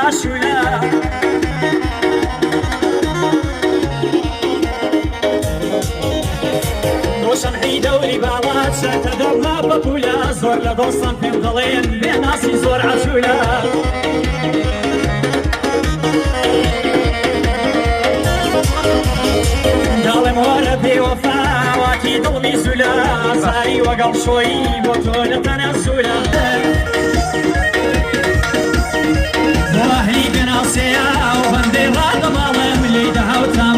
عشولا روشن دوري باوات ستدرنا بطولا زور لدوستان في مضلين بناسي زور عشولا قالم وربي وفا واكي ظلمي زولا زاري وقل شوي بطولة تنزولا واهلي بناسيا وبندي راد ظالم لي دهوتا